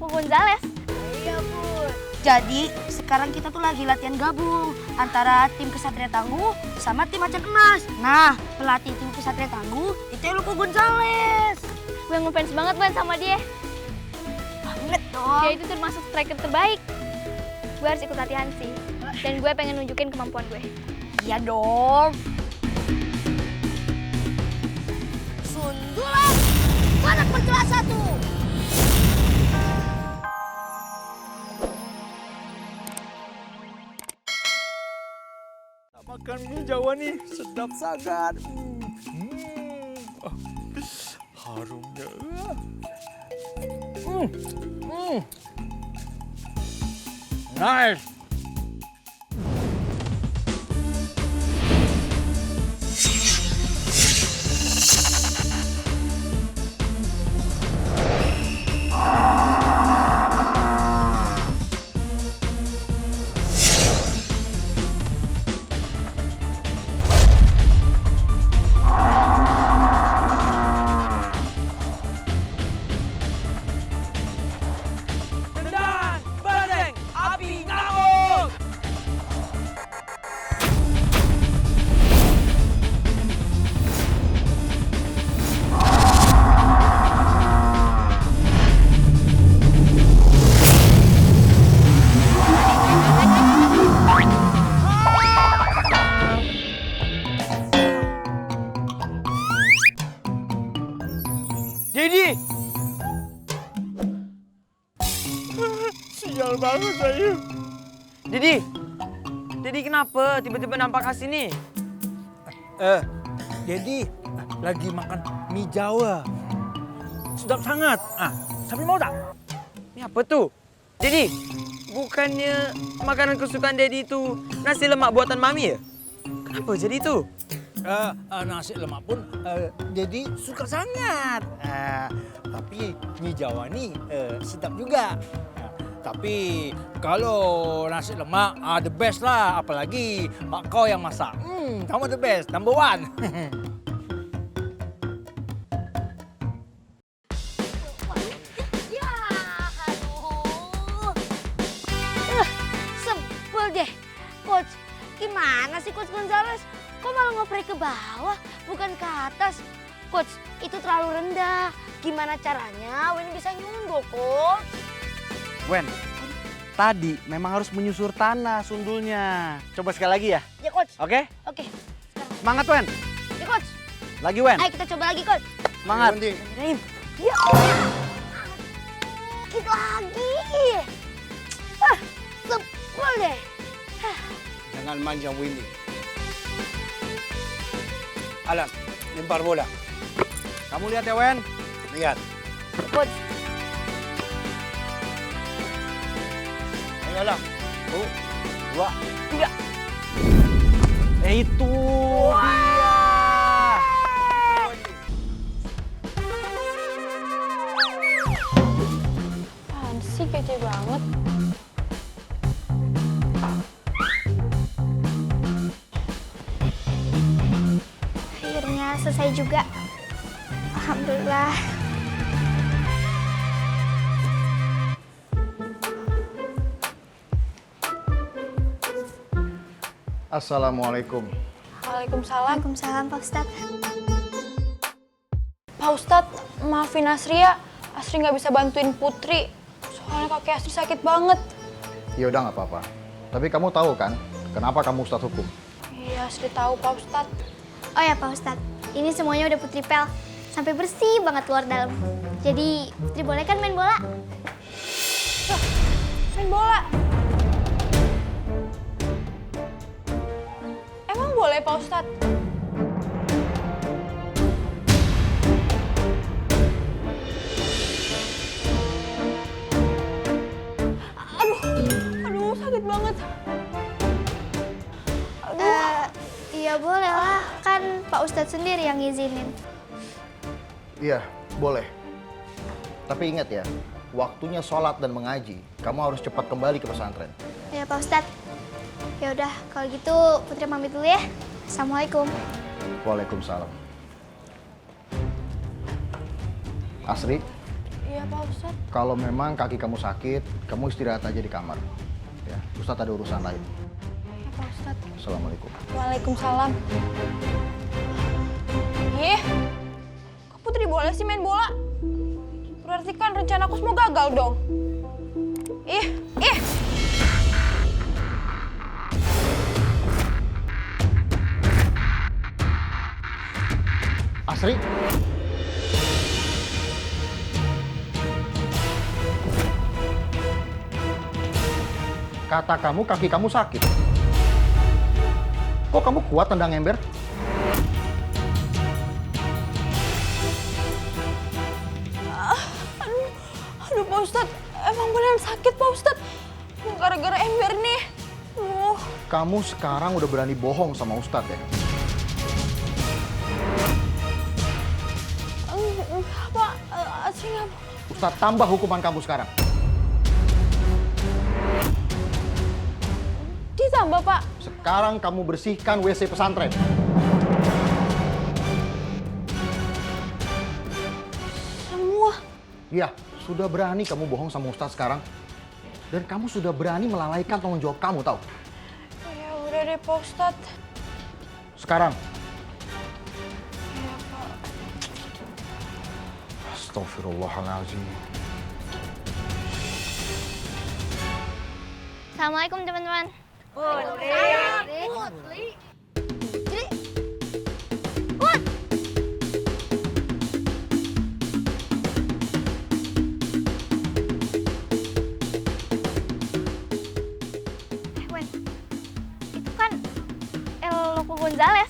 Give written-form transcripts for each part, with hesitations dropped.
Gonzales. Iya, Bun. Jadi sekarang kita tuh lagi latihan gabung antara tim Kesatria Tangguh sama tim Macan Emas. Nah, pelatih tim Kesatria Tangguh itu Eluko Gonzales. Gue ngefans banget Ban sama dia. Banget dong. Dia itu termasuk striker terbaik. Gue harus ikut latihan sih. Dan gue pengen nunjukin kemampuan gue. Iya dong. Sundulan, anak berkelas 1. Makan mie Jawa nih, sedap sangat. Oh, harumnya. Nice. Jadi, sial banget saya. Jadi kenapa tiba-tiba nampak khas sini? Jadi lagi makan mie Jawa. Sedap sangat. Sampai mau tak? Ini apa tuh? Jadi, bukannya makanan kesukaan Daddy itu nasi lemak buatan Mami ya? Kenapa jadi itu? Nasi lemak pun jadi suka sangat. Tapi mie Jawa nih sedap juga. Tapi kalau nasi lemak the best lah, apalagi mak kau yang masak. Kamu the best, number one. Ya, aduh. Sebel deh. Coach, gimana sih Coach Gonzales? Kok malah ngoprek ke bawah, bukan ke atas? Coach, itu terlalu rendah. Gimana caranya Wen bisa nyundul, Coach? Wen, tadi memang harus menyusur tanah sundulnya. Coba sekali lagi ya. Ya, Coach. Oke? Oke. Semangat, Wen. Ya, Coach. Lagi, Wen. Ayo kita coba lagi, Coach. Semangat. Benerin. Ya. Kita lagi. Sebel deh. Jangan manja Winnie. Alan, lempar bola. Kamu lihat ya, Wen. Lihat. Coach. Ayo Alan. 2, 3. Itu dia. Apaan sih, kece banget. Akhirnya selesai juga. Alhamdulillah. Assalamualaikum. Waalaikumsalam. Waalaikumsalam, Pak Ustadz. Pak Ustadz, maafin Asri ya. Asri nggak bisa bantuin Putri. Soalnya kaki Asri sakit banget. Ya udah nggak apa-apa. Tapi kamu tahu kan kenapa kamu Ustadz hukum? Iya, Asri tahu Pak Ustadz. Oh ya, Pak Ustadz. Ini semuanya udah Putri pel. Sampai bersih banget luar dalam. Jadi, Putri boleh kan main bola? Main bola. Emang boleh Pak Ustadz? Aduh, sakit banget. Iya boleh lah. Kan Pak Ustadz sendiri yang ngizinin. Iya, boleh. Tapi ingat ya, waktunya sholat dan mengaji, kamu harus cepat kembali ke pesantren. Ya Pak Ustadz. Ya udah, kalau gitu Putri pamit dulu ya. Assalamualaikum. Waalaikumsalam. Asri, Iya Pak Ustadz. Kalau memang kaki kamu sakit, kamu istirahat aja di kamar. Ya, Ustadz ada urusan lain. Iya Pak Ustadz. Assalamualaikum. Waalaikumsalam. Ih, kok Putri boleh sih main bola? Berarti kan rencanaku semua gagal dong. Ih. Asri. Kata kamu kaki kamu sakit. Kok kamu kuat tendang ember? Aduh Pak Ustadz, emang beneran sakit Pak Ustadz. Gara-gara ember nih. Kamu sekarang udah berani bohong sama Ustadz ya? Enggak Pak, Asri nggak. Ustadz tambah hukuman kamu sekarang. Ditambah Pak. Sekarang kamu bersihkan WC pesantren. Semua. Ya, sudah berani kamu bohong sama Ustadz sekarang. Dan kamu sudah berani melalaikan tanggung jawab kamu, tahu? Ya udah deh Pak Ustadz. Sekarang. Ya Pak. Astagfirullahaladzim. Assalamualaikum teman-teman. Wen, itu kan El Loco Gonzales.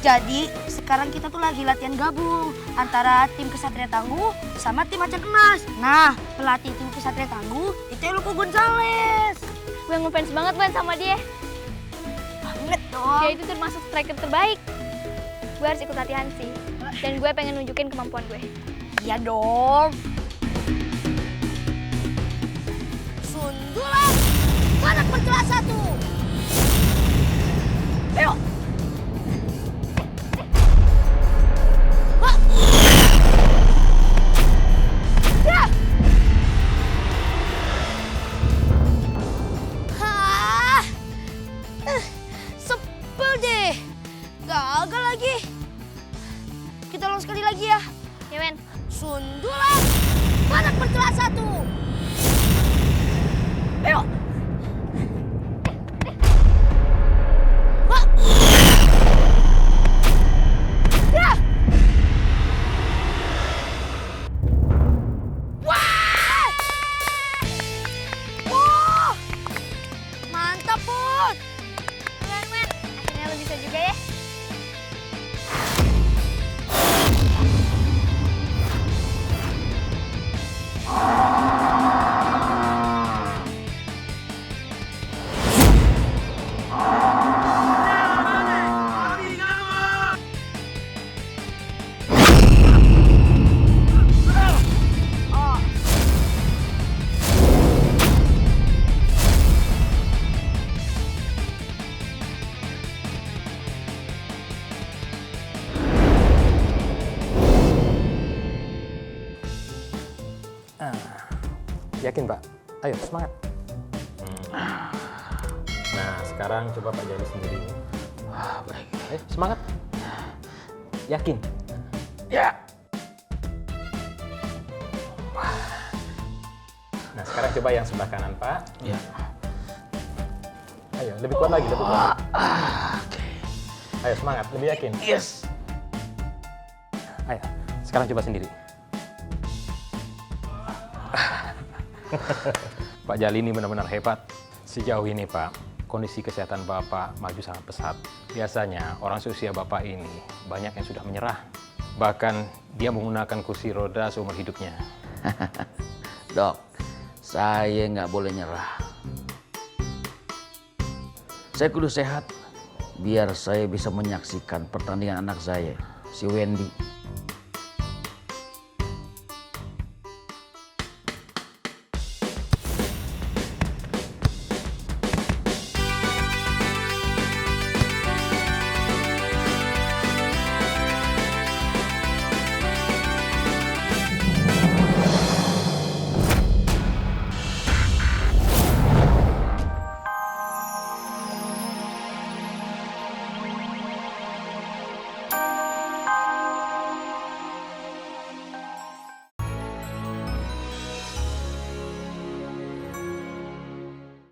Jadi sekarang kita tuh lagi latihan gabung antara tim Kesatria Tangguh sama tim Macan Emas. Nah, pelatih tim Kesatria Tangguh itu Loco Gonzales. Gue ngefans banget Wen sama dia. Banget dong. Dia itu termasuk striker terbaik. Gue harus ikut latihan sih. Dan gue pengen nunjukin kemampuan gue. Iya dong. Sundulan anak berkelas 1. Ayo. Ya. Sebel deh. Gagal lagi. Kita ulang sekali lagi ya. Ya Wen. Sundulan anak berkelas 1. Ayo. Ya. Wah. Wah. Mantap, Put. Keren Wen. Akhirnya lo bisa juga ya. Yakin Pak? Ayo semangat. Nah sekarang coba Pak Jali sendiri. Baik. Ayo semangat. Yakin? Ya. Nah sekarang coba yang sebelah kanan Pak. Ya. Ayo lebih kuat lagi, lebih kuat. Ayo semangat, lebih yakin. Yes. Ayo sekarang coba sendiri. Pak Jali ini benar-benar hebat. Sejauh ini Pak, kondisi kesehatan Bapak maju sangat pesat. Biasanya orang seusia Bapak ini banyak yang sudah menyerah. Bahkan dia menggunakan kursi roda seumur hidupnya. Dok, saya nggak boleh nyerah. Saya kudu sehat biar saya bisa menyaksikan pertandingan anak saya, si Wendy.